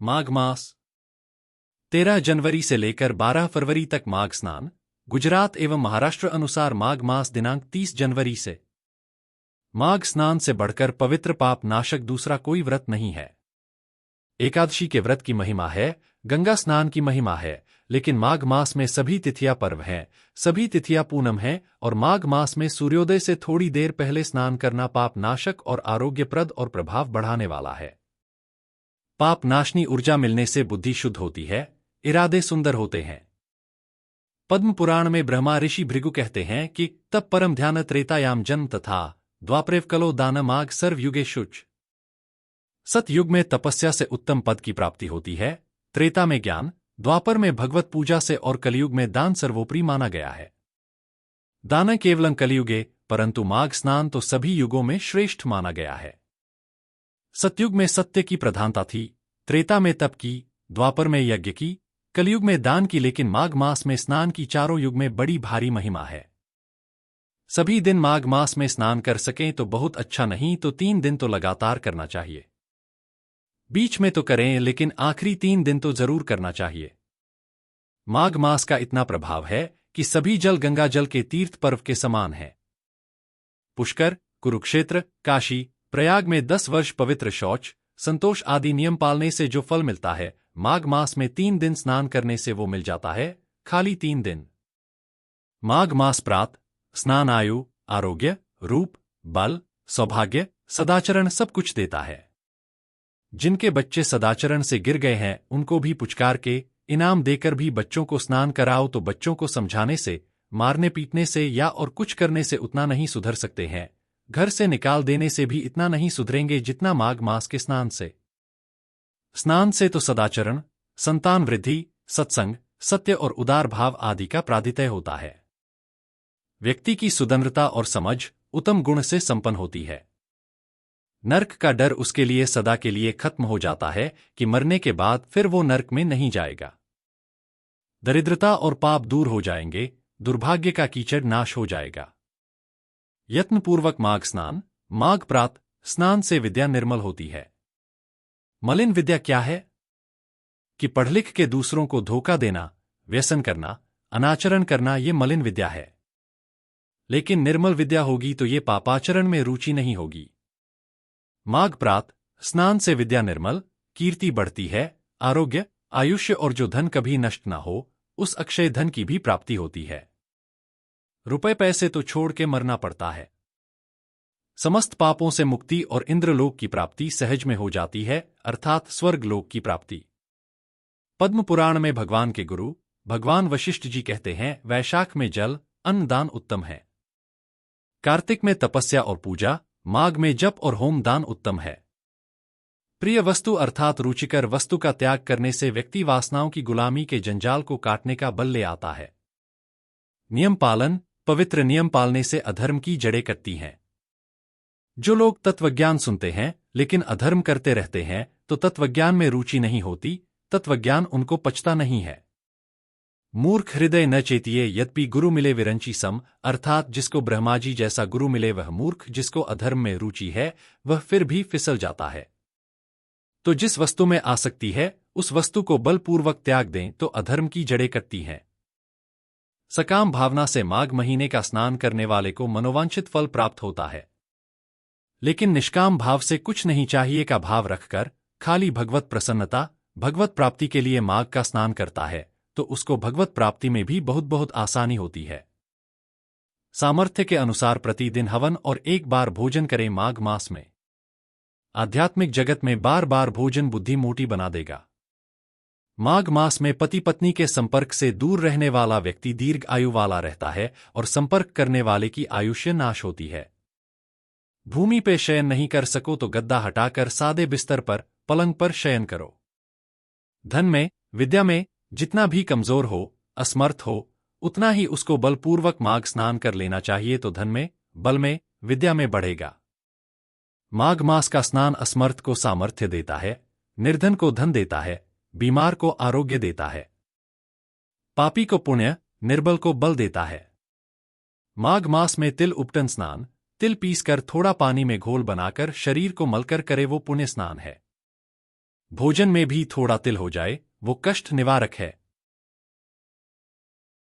माघ मास 13 जनवरी से लेकर 12 फरवरी तक माघ स्नान। गुजरात एवं महाराष्ट्र अनुसार माघ मास दिनांक 30 जनवरी से। माघ स्नान से बढ़कर पवित्र पाप नाशक दूसरा कोई व्रत नहीं है। एकादशी के व्रत की महिमा है, गंगा स्नान की महिमा है, लेकिन माघ मास में सभी तिथियां पर्व हैं, सभी तिथियां पूनम हैं और माघ मास में सूर्योदय से थोड़ी देर पहले स्नान करना पाप नाशक और आरोग्यप्रद और प्रभाव बढ़ाने वाला है। पाप नाशनी ऊर्जा मिलने से बुद्धि शुद्ध होती है, इरादे सुंदर होते हैं। पद्म पुराण में ब्रह्मा ऋषि भृगु कहते हैं कि तब परम ध्यान त्रेतायाम जन्म तथा द्वापरेव कलो दान माघ सर्वयुगे शुच। सतयुग में तपस्या से उत्तम पद की प्राप्ति होती है, त्रेता में ज्ञान, द्वापर में भगवत पूजा से और कलयुग में दान सर्वोपरि माना गया है। दान केवलम कलयुगे, परंतु माघ स्नान तो सभी युगों में श्रेष्ठ माना गया है। सतयुग में सत्य की प्रधानता थी, त्रेता में तप की, द्वापर में यज्ञ की, कलयुग में दान की, लेकिन माघ मास में स्नान की चारों युग में बड़ी भारी महिमा है। सभी दिन माघ मास में स्नान कर सकें तो बहुत अच्छा, नहीं तो 3 दिन तो लगातार करना चाहिए। बीच में तो करें, लेकिन आखिरी 3 दिन तो जरूर करना चाहिए। माघ मास का इतना प्रभाव है कि सभी जल गंगा जल के तीर्थ पर्व के समान है। पुष्कर, कुरुक्षेत्र, काशी, प्रयाग में 10 वर्ष पवित्र शौच, संतोष आदि नियम पालने से जो फल मिलता है, माघ मास में 3 दिन स्नान करने से वो मिल जाता है, खाली 3 दिन। माघ मास प्रात स्नान आयु, आरोग्य, रूप, बल, सौभाग्य, सदाचरण सब कुछ देता है। जिनके बच्चे सदाचरण से गिर गए हैं उनको भी पुचकार के, इनाम देकर भी बच्चों को स्नान कराओ तो बच्चों को समझाने से, मारने पीटने से या और कुछ करने से उतना नहीं सुधर सकते हैं, घर से निकाल देने से भी इतना नहीं सुधरेंगे जितना माघ मास के स्नान से। स्नान से तो सदाचरण, संतान वृद्धि, सत्संग, सत्य और उदार भाव आदि का प्राधितय होता है। व्यक्ति की सुदंडता और समझ उत्तम गुण से संपन्न होती है। नर्क का डर उसके लिए सदा के लिए खत्म हो जाता है कि मरने के बाद फिर वो नर्क में नहीं जाएगा। दरिद्रता और पाप दूर हो जाएंगे, दुर्भाग्य का कीचड़ नाश हो जाएगा। यत्नपूर्वक माघ स्नान। माघ प्रात स्नान से विद्या निर्मल होती है। मलिन विद्या क्या है? कि पढ़ लिख के दूसरों को धोखा देना, व्यसन करना, अनाचरण करना, ये मलिन विद्या है। लेकिन निर्मल विद्या होगी तो ये पापाचरण में रुचि नहीं होगी। माघ प्रात स्नान से विद्या निर्मल, कीर्ति बढ़ती है, आरोग्य, आयुष्य और जो धन कभी नष्ट न हो उस अक्षय धन की भी प्राप्ति होती है। रुपए पैसे तो छोड़ के मरना पड़ता है। समस्त पापों से मुक्ति और इंद्रलोक की प्राप्ति सहज में हो जाती है, अर्थात स्वर्ग लोक की प्राप्ति। पद्म पुराण में भगवान के गुरु भगवान वशिष्ठ जी कहते हैं, वैशाख में जल अन्न दान उत्तम है, कार्तिक में तपस्या और पूजा, माघ में जप और होम दान उत्तम है। प्रिय वस्तु अर्थात रुचिकर वस्तु का त्याग करने से व्यक्ति वासनाओं की गुलामी के जंजाल को काटने का बल ले आता है। नियम पालन, पवित्र नियम पालने से अधर्म की जड़ें कटती हैं। जो लोग तत्वज्ञान सुनते हैं लेकिन अधर्म करते रहते हैं तो तत्वज्ञान में रुचि नहीं होती, तत्वज्ञान उनको पचता नहीं है। मूर्ख हृदय न चेतिए यद्यपि गुरु मिले विरंची सम, अर्थात जिसको ब्रह्मा जी जैसा गुरु मिले वह मूर्ख, जिसको अधर्म में रुचि है वह फिर भी फिसल जाता है। तो जिस वस्तु में आसक्ति है उस वस्तु को बलपूर्वक त्याग दें तो अधर्म की जड़ें कटती हैं। सकाम भावना से माघ महीने का स्नान करने वाले को मनोवांछित फल प्राप्त होता है। लेकिन निष्काम भाव से कुछ नहीं चाहिए का भाव रखकर खाली भगवत प्रसन्नता, भगवत प्राप्ति के लिए माघ का स्नान करता है तो उसको भगवत प्राप्ति में भी बहुत बहुत आसानी होती है। सामर्थ्य के अनुसार प्रतिदिन हवन और 1 बार भोजन करें। माघ मास में आध्यात्मिक जगत में बार बार भोजन बुद्धि मोटी बना देगा। माघ मास में पति पत्नी के संपर्क से दूर रहने वाला व्यक्ति दीर्घ आयु वाला रहता है और संपर्क करने वाले की आयुष्य नाश होती है। भूमि पे शयन नहीं कर सको तो गद्दा हटाकर सादे बिस्तर पर, पलंग पर शयन करो। धन में, विद्या में जितना भी कमजोर हो, असमर्थ हो, उतना ही उसको बलपूर्वक माघ स्नान कर लेना चाहिए तो धन में, बल में, विद्या में बढ़ेगा। माघ मास का स्नान असमर्थ को सामर्थ्य देता है, निर्धन को धन देता है, बीमार को आरोग्य देता है, पापी को पुण्य, निर्बल को बल देता है। माघ मास में तिल उपटन स्नान, तिल पीसकर थोड़ा पानी में घोल बनाकर शरीर को मलकर करे वो पुण्य स्नान है। भोजन में भी थोड़ा तिल हो जाए वो कष्ट निवारक है।